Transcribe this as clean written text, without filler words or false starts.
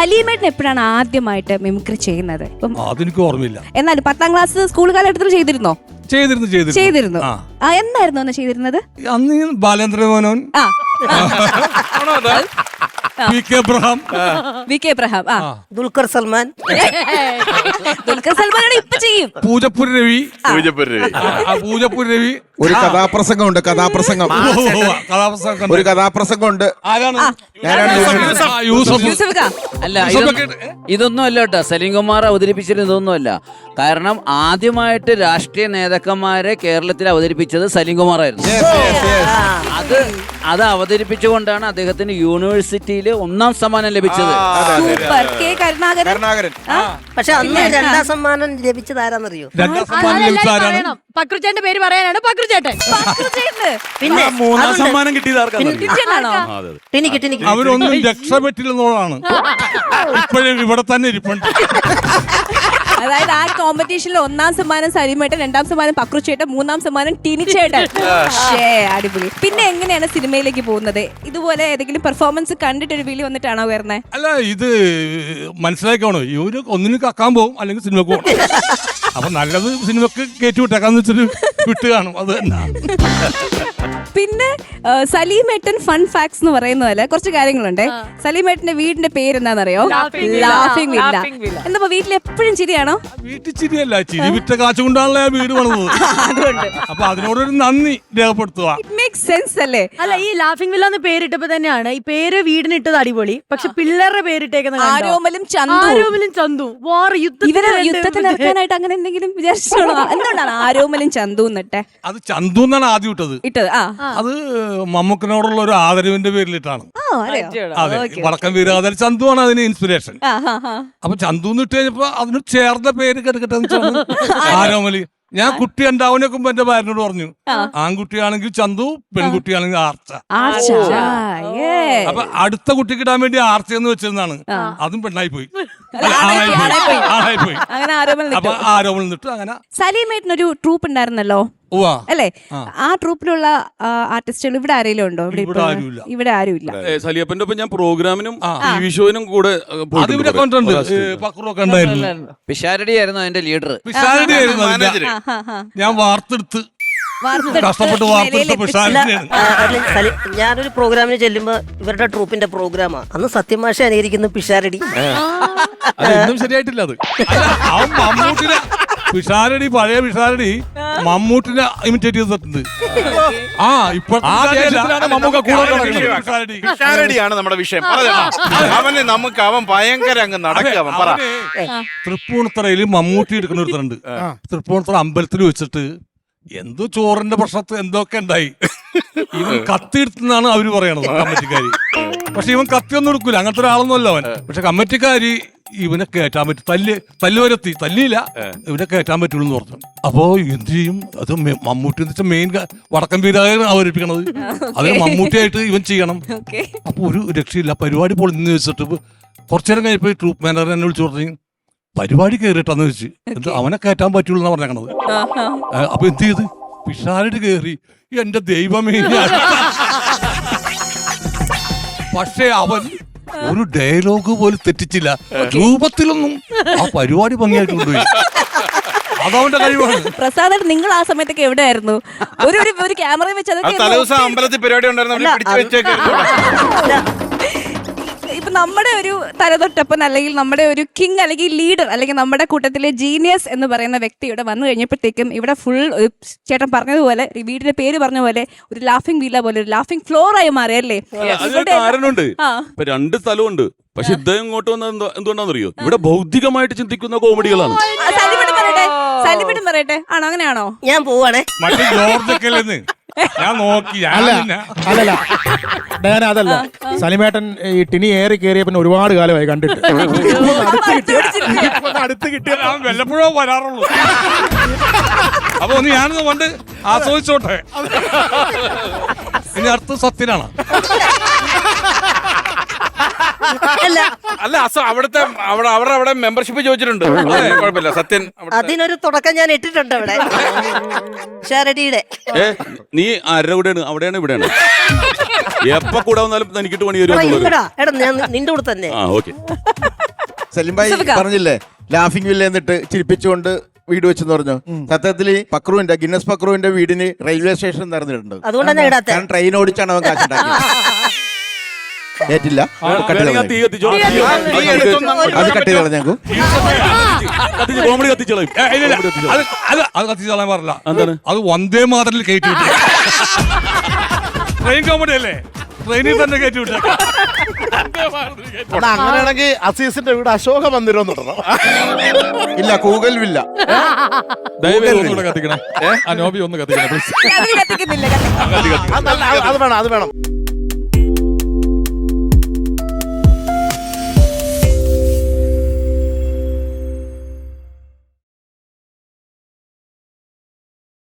സലീമേട്ടൻ എപ്പോഴാണ് ആദ്യമായിട്ട് മിമിക്രി ചെയ്യുന്നത്? അതെനിക്ക് ഓർമ്മയില്ല. എന്നാലും 10ാം ക്ലാസ് സ്കൂൾ കാലഘട്ടത്തിൽ ചെയ്തിരുന്നു. എന്നായിരുന്നു അന്ന് ചെയ്തിരുന്നത്? അന്ന് ബാലേന്ദ്ര മേനോൻ, വി കെ എബ്രഹാം, ദുൽഖർ സൽമാൻ ഇപ്പൊ ചെയ്യും. പൂജപ്പുര രവി ഒരു കഥാപ്രസംഗമുണ്ട്. ഒരു കഥാപ്രസംഗമുണ്ട്. അല്ല, ഇതൊന്നും അല്ല കേട്ടോ. സലീം കുമാർ അവതരിപ്പിച്ചിരുന്ന ഇതൊന്നുമല്ല. കാരണം ആദ്യമായിട്ട് രാഷ്ട്രീയ നേതാക്കന്മാരെ കേരളത്തിൽ അവതരിപ്പിച്ചത് സലീം കുമാറായിരുന്നു. അത് അവതരിപ്പിച്ചുകൊണ്ടാണ് അദ്ദേഹത്തിന് യൂണിവേഴ്സിറ്റിയിൽ 1ാം സമ്മാനം ലഭിച്ചത്. പക്ഷെ അന്ന് 2ാം സമ്മാനം ലഭിച്ചത് ആരാന്നറിയോ? പക്രുചേട്ടന്റെ പേര് പറയാനാണ് പക്രുചേട്ടൻ. പിന്നെ 3ാം സമ്മാനം കിട്ടിയത് അവരൊന്നും രക്ഷപ്പെട്ടില്ലെന്നുള്ളതാണ്. ഇപ്പോഴും ഇവിടെ തന്നെ ഇരിപ്പുണ്ട്. അതായത് ആ കോമ്പറ്റീഷനിൽ 1ാം സമ്മാനം സലീമേട്ടൻ, 2ാം സമ്മാനം പക്രുചേട്ടൻ, 3ാം സമ്മാനം ടിനിച്ചേട്ടൻ. അടിപൊളി. പിന്നെ എങ്ങനെയാണ് സിനിമയിലേക്ക് പോകുന്നത്? ഇതുപോലെ ഏതെങ്കിലും പെർഫോമൻസ് കണ്ടിട്ട് ഒരു വിളി വന്നിട്ടാണോ വരുന്നത്? അല്ല, ഇത് മനസ്സിലാക്കണോ, ഇവര് ഒന്നിനും കക്കാൻ പോകും, അല്ലെങ്കിൽ സിനിമക്ക് പോകും. അപ്പൊ നല്ലത് സിനിമക്ക് കയറ്റി വിട്ടേക്കാന്ന് വെച്ചിട്ട് വിട്ട് കാണും. അത് തന്നെ. പിന്നെ സലീമേട്ടൻ ഫൺ ഫാക്ട്സ് എന്ന് പറയുന്ന പോലെ കുറച്ച് കാര്യങ്ങളുണ്ട്. സലീമേട്ടന്റെ വീടിന്റെ പേര് എന്താണെന്നറിയോ? Laughing villa. എന്താ വീട്ടിൽ എപ്പോഴും ചിരിയാണോ? വീട്ടിൽ ചിരിയല്ല, ചിരി വിറ്റ കാശ് കൊണ്ടാണല്ലോ വീട് പണിത്. അതുകൊണ്ട് അപ്പൊ അതിനോടൊരു നന്ദി രേഖപ്പെടുത്തുക. സെൻസ് അല്ലേ? അല്ല, ഈ ലാഫിംഗ് വില്ല എന്ന് പേരിട്ടപ്പോ തന്നെയാണ് ഈ പേര് വീടിനിട്ടത് അടിപൊളി. പക്ഷെ പിള്ളേരുടെ പേരിട്ടേക്കുന്ന ആരോമലും ചന്തു വാർ യുദ്ധത്തിന് ഇറക്കാനായിട്ട് അങ്ങനെ എന്തെങ്കിലും വിചാരിച്ചോളൂ. എന്തുകൊണ്ടാണ് ആരോമലും ചന്തു എന്നിട്ടെ? അത് ചന്തു എന്നാണ് ആദ്യം ഇട്ടത്. അത് മമ്മൂക്കിനോടുള്ള ഒരു ആദരവിന്റെ പേരിലിട്ടാണ്. അതെ, വടക്കൻ വീരാദർ ചന്തു ആണ് അതിന് ഇൻസ്പിറേഷൻ. അപ്പൊ ചന്തു ഇട്ട് കഴിഞ്ഞപ്പോ അതിന് ചേർന്ന പേര് കെടുക്കട്ടെ ആരോമലി. ഞാൻ കുട്ടി ഉണ്ടാവുന്നതിന് മുമ്പ് എന്റെ ഭാര്യനോട് പറഞ്ഞു, ആൺകുട്ടിയാണെങ്കിൽ ചന്തു, പെൺകുട്ടിയാണെങ്കിൽ ആർച്ച. അപ്പൊ അടുത്ത കുട്ടിക്ക് ഇടാൻ വേണ്ടി ആർച്ച എന്ന് വെച്ചിരുന്നാണ്. അതും പെണ്ണായി പോയി, ആണായി പോയി. അപ്പൊ ആരോമൽ നിന്നിട്ട് അങ്ങനെ. സലീമേട്ടനൊരു ട്രൂപ്പ് ഉണ്ടായിരുന്നല്ലോ അല്ലേ? ആ ട്രൂപ്പിലുള്ള ആർട്ടിസ്റ്റുകൾ ഇവിടെ ആരെങ്കിലും ഉണ്ടോ? ഇവിടെ ആരുമില്ല. സലിയപ്പന്റെ ഒപ്പം ഞാൻ പ്രോഗ്രാമിനും ടിവി ഷോയിനും കൂടെ പിഷാരടി ആയിരുന്നു അതിന്റെ ലീഡർ. ഞാൻ വാർത്തെടുത്ത് കഷ്ടപ്പെട്ട് ഞാനൊരു പ്രോഗ്രാമിന് ചെല്ലുമ്പോ ഇവരുടെ ട്രൂപ്പിന്റെ പ്രോഗ്രാമാ. അന്ന് സത്യമാഷ അനുകരിക്കുന്നു പിഷാരടി. ശരിയായിട്ടില്ല. അത് പിഷാരടി, പഴയ പിഷാരടി മമ്മൂട്ടിനെ ഇമിറ്റേറ്റ് ചെയ്തിട്ടുണ്ട്. പിഷാരടിയാണ് നമ്മുടെ വിഷയം. അവൻ ഭയങ്കര അങ്ങ് നടക്കുക. തൃപ്പൂണിത്തറയിൽ മമ്മൂട്ടി എടുക്കുന്ന ഒരുത്തരുണ്ട്. തൃപ്പൂണിത്തറ അമ്പലത്തിൽ വെച്ചിട്ട് എന്തോ ചോറിന്റെ പ്രശ്നത്ത് എന്തൊക്കെ ഉണ്ടായി. ഇവൻ കത്തി എടുത്തെന്നാണ് അവര് പറയണത്, കമ്മിറ്റിക്കാരി. പക്ഷെ ഇവൻ കത്തിയൊന്നും എടുക്കൂല, അങ്ങനത്തെ ഒരാളൊന്നുമല്ല അവൻ. പക്ഷെ കമ്മിറ്റിക്കാരി ഇവനെ കയറ്റാൻ പറ്റും, തല്ലുവരത്തി തല്ലിയില്ല, ഇവനെ കയറ്റാൻ പറ്റുള്ളൂ എന്ന് പറഞ്ഞു. അപ്പോ എന്ത് ചെയ്യും? അത് മമ്മൂട്ടി എന്ന് വെച്ചാൽ മെയിൻ വടക്കൻ വീരാണ് അവതരിപ്പിക്കണത്. അതിന് മമ്മൂട്ടിയായിട്ട് ഇവൻ ചെയ്യണം. അപ്പൊ ഒരു രക്ഷയില്ല. പരിപാടി പൊളിഞ്ഞ് വെച്ചിട്ട് കുറച്ചേരം കഴിഞ്ഞപ്പോ ട്രൂപ്പ് മാനേജർ എന്നെ വിളിച്ചു പറഞ്ഞു, പരിപാടി കയറിയിട്ടെന്ന് വെച്ച് എന്ത് അവനെ കയറ്റാൻ പറ്റുള്ളൂ എന്നാ പറഞ്ഞേക്കണത്. അപ്പൊ എന്ത് ചെയ്ത് പിഷാരടി കയറി. എന്റെ ദൈവമേ! പക്ഷെ അവൻ ഒരു ഡയലോഗ് പോലും തെറ്റിച്ചില്ല, രൂപത്തിലൊന്നും. ആ പരിപാടി ഭംഗിയായിട്ട് കൊണ്ടുപോയി. അതവന്റെ കഴിവാണ്. പ്രസാദ്, നിങ്ങൾ ആ സമയത്തൊക്കെ എവിടെയായിരുന്നു? ഒരു ക്യാമറ വെച്ച് അമ്പലത്തിൽ പരിപാടി ഉണ്ടായിരുന്നു. ഇപ്പൊ നമ്മുടെ ഒരു തലതൊട്ടപ്പൻ അല്ലെങ്കിൽ നമ്മുടെ ഒരു കിങ് അല്ലെങ്കിൽ ലീഡർ അല്ലെങ്കിൽ നമ്മുടെ കൂട്ടത്തിലെ ജീനിയസ് എന്ന് പറയുന്ന വ്യക്തി ഇവിടെ വന്നു കഴിഞ്ഞപ്പോഴത്തേക്കും ഇവിടെ ഫുൾ ചേട്ടൻ പറഞ്ഞതുപോലെ വീടിന്റെ പേര് പറഞ്ഞ പോലെ ഒരു ലാഫിംഗ് വീല പോലെ ഒരു ലാഫിംഗ് ഫ്ലോർ ആയി മാറിയല്ലേ? കാരണമുണ്ട്. ഇപ്പൊ 2 സ്ഥലമുണ്ട്. പക്ഷെ ഇദ്ദേഹം ഇങ്ങോട്ട് വന്നത് എന്തുകൊണ്ടാണെന്നറിയോ? ഇവിടെ ഭൗതികമായിട്ട് ചിന്തിക്കുന്ന കോമഡികളാണ്. സലിമിടും പറയട്ടെ, ആണോ? അങ്ങനെയാണോ? ഞാൻ പോവാണേ. മറ്റേ ജോർജൊക്കെ ഞാൻ നോക്കി. അല്ലല്ല, അതല്ല. സലിമേട്ടൻ ഈ ടിനി ഏറി കയറിയ പിന്നെ ഒരുപാട് കാലമായി കണ്ടിട്ട്. അടുത്ത് കിട്ടിയ വല്ലപ്പോഴോ വരാറുള്ളൂ. അപ്പൊ ഒന്ന് ഞാനൊന്ന് പണ്ട് ആസ്വദിച്ചോട്ടെ. ഇനി അടുത്ത സത്യനാണ്. അല്ല അവിടുത്തെ അവിടെ മെമ്പർഷിപ്പ് ചോദിച്ചിട്ടുണ്ട്. അതെ, കുഴപ്പമില്ല. സത്യൻ അതിനൊരു തുടക്കം ഞാൻ ഇട്ടിട്ടുണ്ട് അവിടെ ഷാരടിയുടെ. നീ ആരുടെ കൂടെയാണ്? അവിടെയാണ് ഇവിടെയാണ്? എപ്പ കൂടെ വന്നാലും തനിക്കിട്ട് പണി എടാ, വരുമോ? ഇല്ലടാ. എടാ ഞാൻ നിന്റെ കൂടെ തന്നെ. ആ ഓക്കെ. സലിം ഭായി പറഞ്ഞില്ലേ ലാഫിംഗ് വില്ല എന്നിട്ട് ചിരിപ്പിച്ചുകൊണ്ട് വീട് വെച്ചെന്ന് പറഞ്ഞു. സത്യത്തിൽ പക്രുവിന്റെ ഗിന്നസ് പക്രുവിന്റെ വീടിന് റെയിൽവേ സ്റ്റേഷൻ നിറഞ്ഞിട്ടുണ്ട്. അതുകൊണ്ടാണ് ഞാൻ ഇടാത്ത. കാരണം ട്രെയിൻ ഓടിച്ചാണ് അവൻ കാശുണ്ടാക്കിയത്. ഏറ്റില്ല, കട്ട് ചെയ്ത് തീ കളഞ്ഞേക്കും. കത്തിച്ചോ. അത് കട്ട് ചെയ്ത് കളഞ്ഞേക്കും. കോമഡി കത്തിച്ചോളാം. അത് കത്തിച്ചോളാൻ പറഞ്ഞില്ല. എന്താണ്? അത് വന്ദേ മാതറിൽ കയറ്റി വിട്ടു. ട്രെയിൻ കോമഡി അല്ലേ? ട്രെയിനിൽ തന്നെ കയറ്റി വിട്ടേക്കാം. അങ്ങനെയാണെങ്കിൽ അസീസിന്റെ വീട് അശോക മന്ദിരം ഇടണം. ഇല്ല, കൂഗൽ വില്ല. ദയവേദി ഒന്നുകൂടെ കത്തിക്കണേ. ആ നോബി ഒന്ന് കത്തിക്കണേ പ്ലീസ്. അത് കത്തിക്കുന്നില്ല അത് വേണം.